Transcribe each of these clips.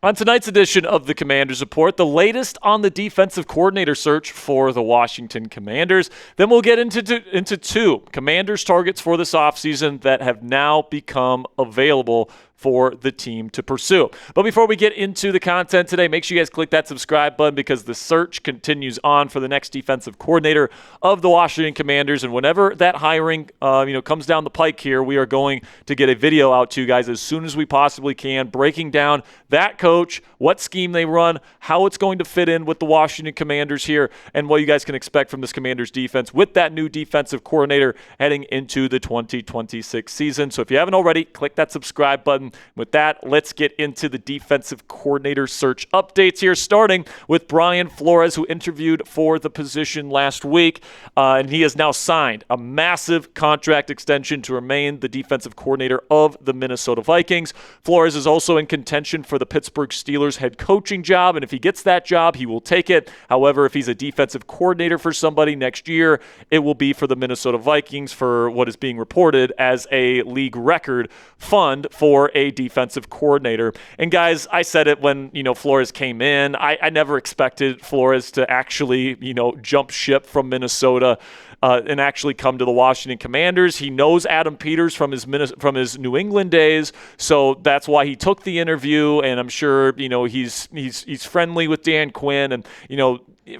On tonight's edition of the Commanders Report, the latest on the defensive coordinator search for the Washington Commanders. Then we'll get into two Commanders targets for this offseason that have now become available for the team to pursue. But before we get into the content today, make sure you guys click that subscribe button because the search continues on for the next defensive coordinator of the Washington Commanders. And whenever that hiring comes down the pike here, we are going to get a video out to you guys as soon as we possibly can, breaking down that coach, what scheme they run, how it's going to fit in with the Washington Commanders here, and what you guys can expect from this Commanders defense with that new defensive coordinator heading into the 2026 season. So if you haven't already, click that subscribe button. With that, let's get into the defensive coordinator search updates here, starting with Brian Flores, who interviewed for the position last week, and he has now signed a massive contract extension to remain the defensive coordinator of the Minnesota Vikings. Flores is also in contention for the Pittsburgh Steelers head coaching job, and if he gets that job, he will take it. However, if he's a defensive coordinator for somebody next year, it will be for the Minnesota Vikings for what is being reported as a league record fund for a defensive coordinator. And guys, I said it when, Flores came in. I never expected Flores to actually, jump ship from Minnesota and actually come to the Washington Commanders. He knows Adam Peters from his New England days, so that's why he took the interview. And I'm sure, he's friendly with Dan Quinn, and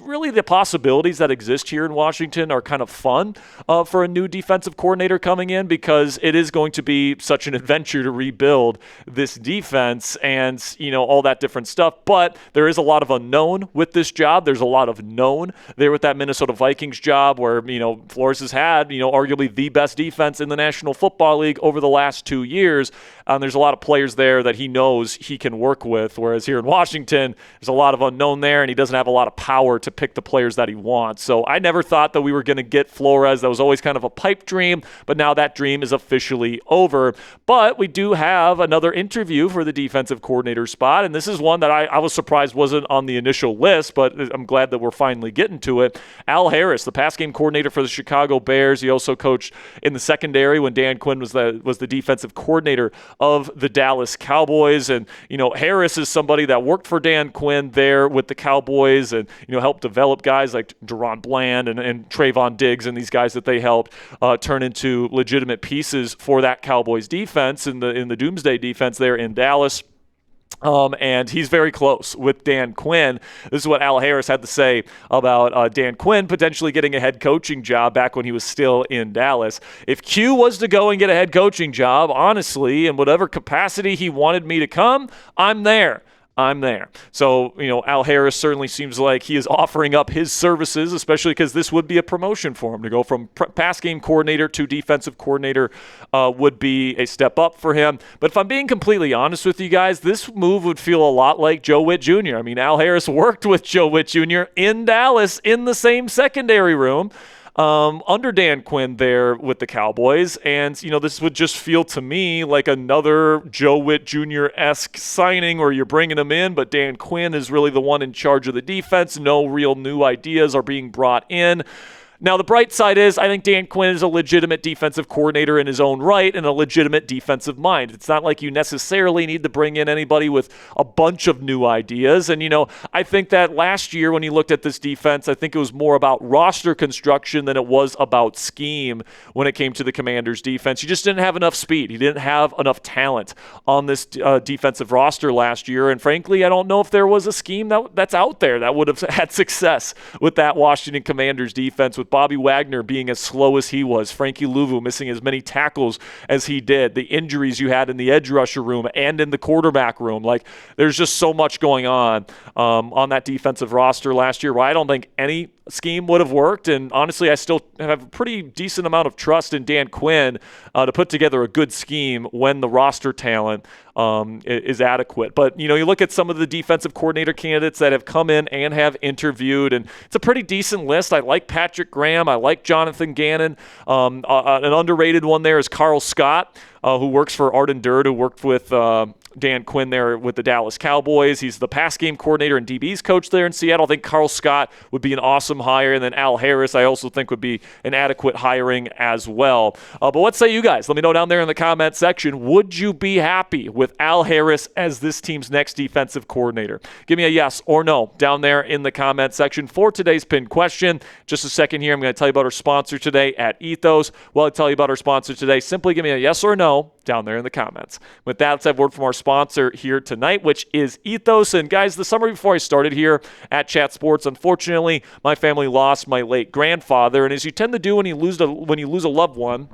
really the possibilities that exist here in Washington are kind of fun for a new defensive coordinator coming in, because it is going to be such an adventure to rebuild this defense and, all that different stuff. But there is a lot of unknown with this job. There's a lot of known there with that Minnesota Vikings job where, Flores has had, arguably the best defense in the National Football League over the last 2 years. There's a lot of players there that he knows he can work with, whereas here in Washington, there's a lot of unknown there, and he doesn't have a lot of power to pick the players that he wants. So I never thought that we were going to get Flores. That was always kind of a pipe dream, but now that dream is officially over. But we do have another interview for the defensive coordinator spot, and this is one that I was surprised wasn't on the initial list, but I'm glad that we're finally getting to it. Al Harris, the pass game coordinator for the Chicago Bears. He also coached in the secondary when Dan Quinn was the defensive coordinator of the Dallas Cowboys. And, Harris is somebody that worked for Dan Quinn there with the Cowboys and, helped develop guys like DaRon Bland and Trevon Diggs and these guys that they helped turn into legitimate pieces for that Cowboys defense in the Doomsday defense there in Dallas. And he's very close with Dan Quinn. This is what Al Harris had to say about Dan Quinn potentially getting a head coaching job back when he was still in Dallas. If Q was to go and get a head coaching job, honestly, in whatever capacity he wanted me to come, I'm there. So, Al Harris certainly seems like he is offering up his services, especially because this would be a promotion for him. To go from pass game coordinator to defensive coordinator would be a step up for him. But if I'm being completely honest with you guys, this move would feel a lot like Joe Witt Jr. I mean, Al Harris worked with Joe Witt Jr. in Dallas in the same secondary room. Under Dan Quinn there with the Cowboys. And, this would just feel to me like another Joe Witt Jr.-esque signing where you're bringing him in, but Dan Quinn is really the one in charge of the defense. No real new ideas are being brought in. Now, the bright side is I think Dan Quinn is a legitimate defensive coordinator in his own right and a legitimate defensive mind. It's not like you necessarily need to bring in anybody with a bunch of new ideas. And, I think that last year when he looked at this defense, I think it was more about roster construction than it was about scheme when it came to the Commanders' defense. He just didn't have enough speed. He didn't have enough talent on this defensive roster last year. And frankly, I don't know if there was a scheme that's out there that would have had success with that Washington Commanders defense, with Bobby Wagner being as slow as he was, Frankie Louvu missing as many tackles as he did, the injuries you had in the edge rusher room and in the quarterback room. Like, there's just so much going on that defensive roster last year where I don't think any scheme would have worked. And honestly, I still have a pretty decent amount of trust in Dan Quinn to put together a good scheme when the roster talent is adequate. But, you look at some of the defensive coordinator candidates that have come in and have interviewed, and it's a pretty decent list. I like Patrick Graham. I like Jonathan Gannon. An underrated one there is Karl Scott, who works for Arden Durd, who worked with Dan Quinn there with the Dallas Cowboys. He's the pass game coordinator and DB's coach there in Seattle. I think Karl Scott would be an awesome hire, and then Al Harris I also think would be an adequate hiring as well. But what say you guys? Let me know down there in the comment section. Would you be happy with Al Harris as this team's next defensive coordinator? Give me a yes or no down there in the comment section for today's pinned question. Just a second here, I'm going to tell you about our sponsor today at Ethos. While I tell you about our sponsor today, simply give me a yes or no down there in the comments. With that, let's have a word from our sponsor here tonight, which is Ethos. And guys, the summer before I started here at Chat Sports, unfortunately, my family lost my late grandfather. And as you tend to do when you lose a loved one,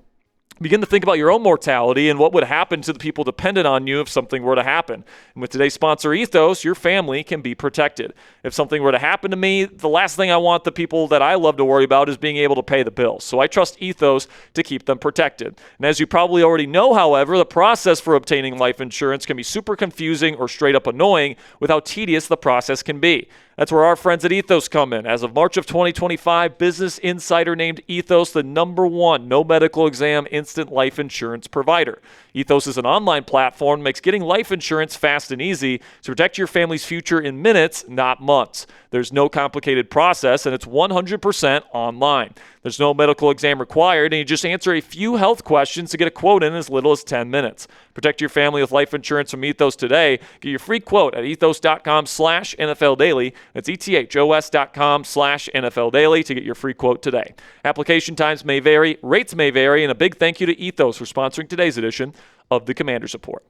begin to think about your own mortality and what would happen to the people dependent on you if something were to happen. And with today's sponsor, Ethos, your family can be protected. If something were to happen to me, the last thing I want the people that I love to worry about is being able to pay the bills. So I trust Ethos to keep them protected. And as you probably already know, however, the process for obtaining life insurance can be super confusing or straight up annoying with how tedious the process can be. That's where our friends at Ethos come in. As of March of 2025, Business Insider named Ethos the #1 no medical exam instant life insurance provider. Ethos is an online platform that makes getting life insurance fast and easy to protect your family's future in minutes, not months. There's no complicated process, and it's 100% online. There's no medical exam required, and you just answer a few health questions to get a quote in as little as 10 minutes. Protect your family with life insurance from Ethos today. Get your free quote at ethos.com/NFL Daily. That's ethos.com/NFL Daily to get your free quote today. Application times may vary, rates may vary, and a big thank you to Ethos for sponsoring today's edition of the Commander's Report.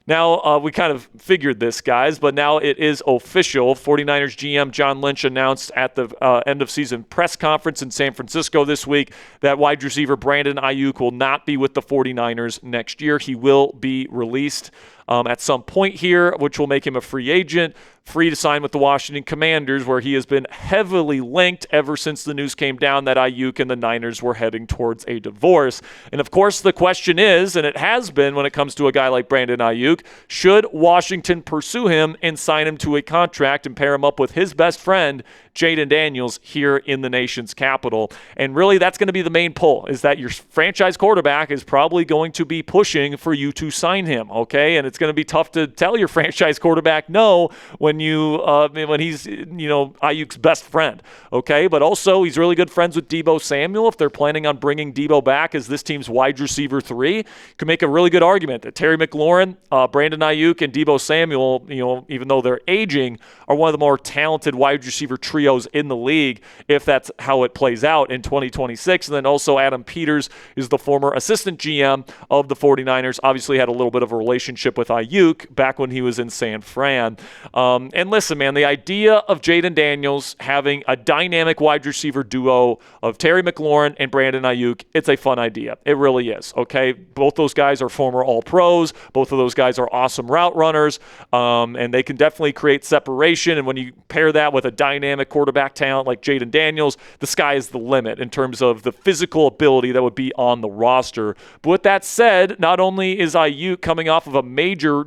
Now, we kind of figured this, guys, but now it is official. 49ers GM John Lynch announced at the end-of-season press conference in San Francisco this week that wide receiver Brandon Aiyuk will not be with the 49ers next year. He will be released at some point here, which will make him a free agent, free to sign with the Washington Commanders, where he has been heavily linked ever since the news came down that Aiyuk and the Niners were heading towards a divorce. And of course, the question is, and it has been when it comes to a guy like Brandon Aiyuk, should Washington pursue him and sign him to a contract and pair him up with his best friend, Jayden Daniels, here in the nation's capital? And really, that's going to be the main pull, is that your franchise quarterback is probably going to be pushing for you to sign him, okay? And it's going to be tough to tell your franchise quarterback no when he's Ayuk's best friend, okay? But also, he's really good friends with Deebo Samuel. If they're planning on bringing Deebo back as this team's wide receiver 3, can make a really good argument that Terry McLaurin, Brandon Aiyuk, and Deebo Samuel, even though they're aging, are one of the more talented wide receiver trios in the league if that's how it plays out in 2026. And then also Adam Peters is the former assistant GM of the 49ers, obviously had a little bit of a relationship with Aiyuk back when he was in San Fran. And listen, man, the idea of Jayden Daniels having a dynamic wide receiver duo of Terry McLaurin and Brandon Aiyuk, it's a fun idea. It really is, okay? Both those guys are former All-Pros. Both of those guys are awesome route runners, and they can definitely create separation. And when you pair that with a dynamic quarterback talent like Jayden Daniels, the sky is the limit in terms of the physical ability that would be on the roster. But with that said, not only is Aiyuk coming off of a major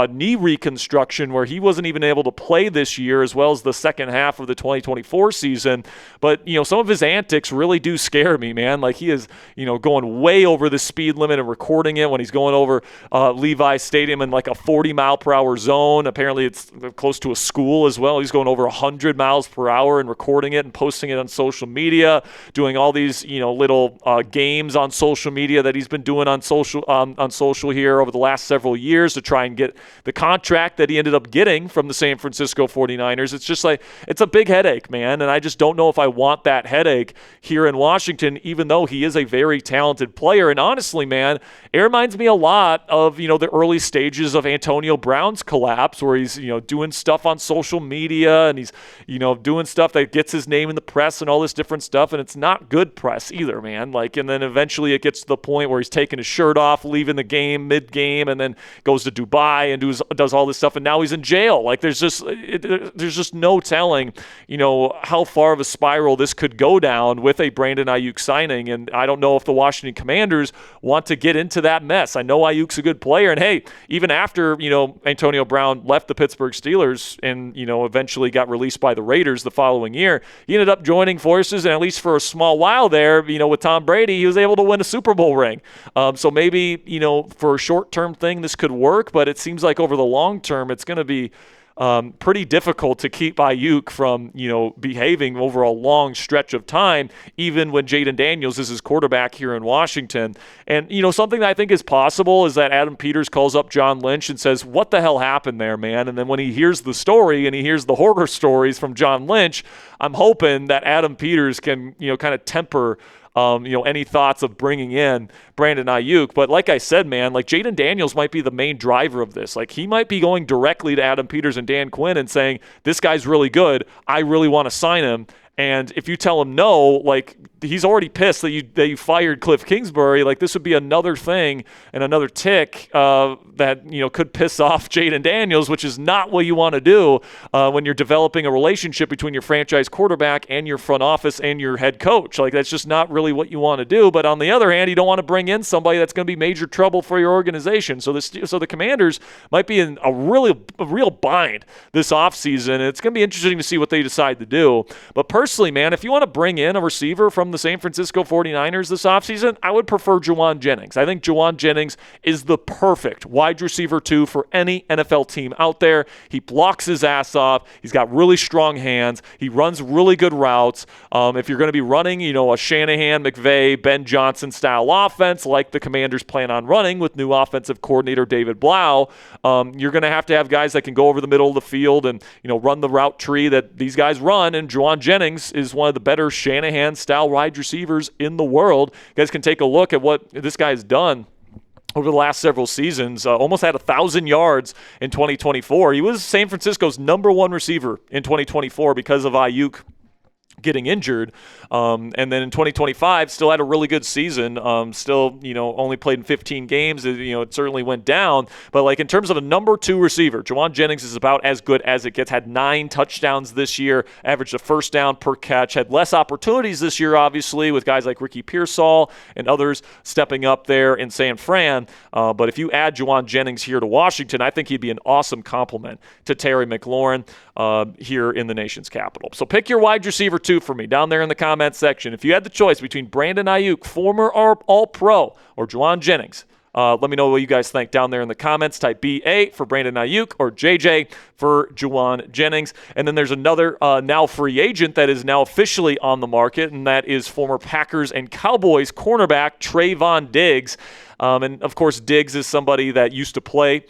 knee reconstruction where he wasn't even able to play this year, as well as the second half of the 2024 season, but some of his antics really do scare me, man. Like, he is going way over the speed limit and recording it when he's going over Levi Stadium in like a 40-mile-per-hour zone. Apparently it's close to a school as well. He's going over 100 miles per hour and recording it and posting it on social media, doing all these little games on social media that he's been doing on social here over the last several years to try and get the contract that he ended up getting from the San Francisco 49ers. It's just like, it's a big headache, man, and I just don't know if I want that headache here in Washington, even though he is a very talented player. And honestly, man, it reminds me a lot of the early stages of Antonio Brown's collapse, where he's doing stuff on social media and he's doing stuff that gets his name in the press and all this different stuff, and it's not good press either, man. Like, and then eventually it gets to the point where he's taking his shirt off, leaving the game mid-game, and then goes to Dubai and does all this stuff, and now he's in jail. Like, there's just no telling how far of a spiral this could go down with a Brandon Aiyuk signing, and I don't know if the Washington Commanders want to get into that mess. I know Ayuk's a good player, and hey, even after Antonio Brown left the Pittsburgh Steelers and eventually got released by the Raiders, the following year. He ended up joining forces, and at least for a small while there, with Tom Brady, he was able to win a Super Bowl ring. So maybe, for a short-term thing, this could work, but it seems like over the long term, it's going to be pretty difficult to keep Aiyuk from, behaving over a long stretch of time, even when Jayden Daniels is his quarterback here in Washington. And, something that I think is possible is that Adam Peters calls up John Lynch and says, what the hell happened there, man? And then when he hears the story and he hears the horror stories from John Lynch, I'm hoping that Adam Peters can, kind of temper any thoughts of bringing in Brandon Aiyuk. But like I said, man, like Jayden Daniels might be the main driver of this. Like he might be going directly to Adam Peters and Dan Quinn and saying, this guy's really good. I really want to sign him. And if you tell him no, like he's already pissed that you fired Cliff Kingsbury. Like this would be another thing and another tick that could piss off Jayden Daniels, which is not what you want to do when you're developing a relationship between your franchise quarterback and your front office and your head coach. Like that's just not really what you want to do. But on the other hand, you don't want to bring in somebody that's going to be major trouble for your organization. So the Commanders might be in a real bind this offseason. It's going to be interesting to see what they decide to do. But personally, man, if you want to bring in a receiver from the San Francisco 49ers this offseason, I would prefer Jauan Jennings. I think Jauan Jennings is the perfect wide receiver 2 for any NFL team out there. He blocks his ass off. He's got really strong hands. He runs really good routes. If you're going to be running, a Shanahan, McVay, Ben Johnson style offense like the Commanders plan on running with new offensive coordinator David Blau, you're going to have guys that can go over the middle of the field and, run the route tree that these guys run, and Jauan Jennings is one of the better Shanahan-style wide receivers in the world. You guys can take a look at what this guy's done over the last several seasons. Almost had 1,000 yards in 2024. He was San Francisco's number 1 receiver in 2024 because of Aiyuk getting injured. And then in 2025, still had a really good season. Still, only played in 15 games. It certainly went down. But like in terms of a number 2 receiver, Jauan Jennings is about as good as it gets. Had 9 touchdowns this year, averaged a first down per catch. Had less opportunities this year, obviously, with guys like Ricky Pearsall and others stepping up there in San Fran. But if you add Jauan Jennings here to Washington, I think he'd be an awesome complement to Terry McLaurin here in the nation's capital. So pick your wide receiver 2 for me down there in the comments section. If you had the choice between Brandon Aiyuk, former All-Pro, or Jauan Jennings, let me know what you guys think down there in the comments. Type BA for Brandon Aiyuk or JJ for Jauan Jennings. And then there's another now free agent that is now officially on the market, and that is former Packers and Cowboys cornerback Trevon Diggs. And, of course, Diggs is somebody that used to play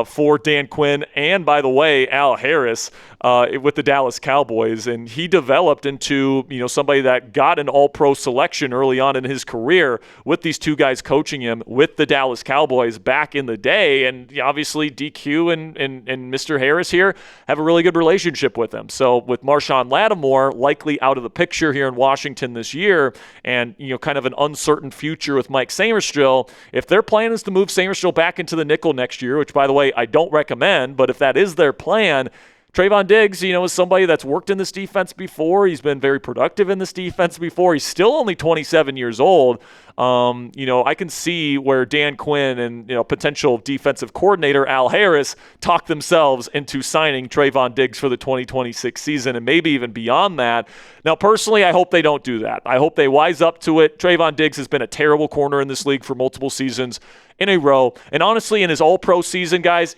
for Dan Quinn and, by the way, Al Harris with the Dallas Cowboys. And he developed into, somebody that got an all-pro selection early on in his career with these two guys coaching him with the Dallas Cowboys back in the day. And obviously DQ and Mr. Harris here have a really good relationship with him. So with Marshawn Lattimore likely out of the picture here in Washington this year and, kind of an uncertain future with Mike Sainristil, if their plan is to move Sainristil back into the nickel next year, which, by the way, I don't recommend, but if that is their plan, Trevon Diggs, is somebody that's worked in this defense before. He's been very productive in this defense before. He's still only 27 years old. I can see where Dan Quinn and, potential defensive coordinator Al Harris talk themselves into signing Trevon Diggs for the 2026 season and maybe even beyond that. Now, personally, I hope they don't do that. I hope they wise up to it. Trevon Diggs has been a terrible corner in this league for multiple seasons in a row. And honestly, in his all-pro season, guys,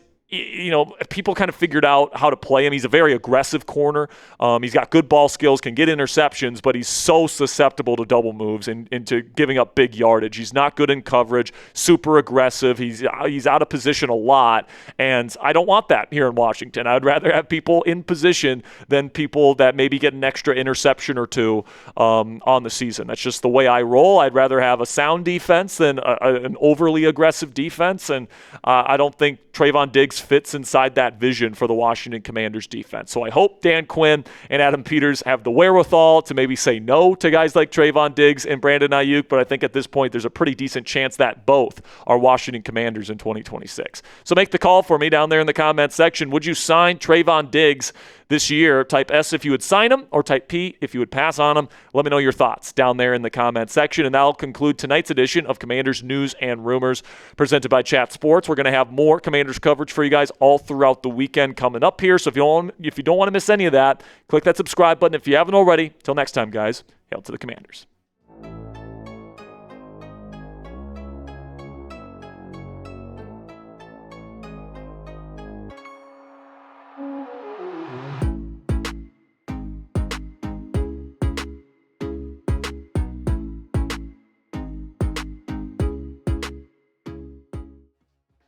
people kind of figured out how to play him. He's a very aggressive corner. He's got good ball skills, can get interceptions, but he's so susceptible to double moves and to giving up big yardage. He's not good in coverage, super aggressive. He's out of position a lot, and I don't want that here in Washington. I'd rather have people in position than people that maybe get an extra interception or two on the season. That's just the way I roll. I'd rather have a sound defense than an overly aggressive defense, and I don't think Trevon Diggs fits inside that vision for the Washington Commanders defense. So I hope Dan Quinn and Adam Peters have the wherewithal to maybe say no to guys like Trevon Diggs and Brandon Aiyuk, but I think at this point there's a pretty decent chance that both are Washington Commanders in 2026. So make the call for me down there in the comments section. Would you sign Trevon Diggs this year? Type S if you would sign him, or type P if you would pass on him. Let me know your thoughts down there in the comments section. And that'll conclude tonight's edition of Commanders News and Rumors presented by Chat Sports. We're going to have more Commanders coverage for you you guys all throughout the weekend coming up here. So if you don't want to miss any of that, click that subscribe button if you haven't already. Till next time, guys, hail to the Commanders.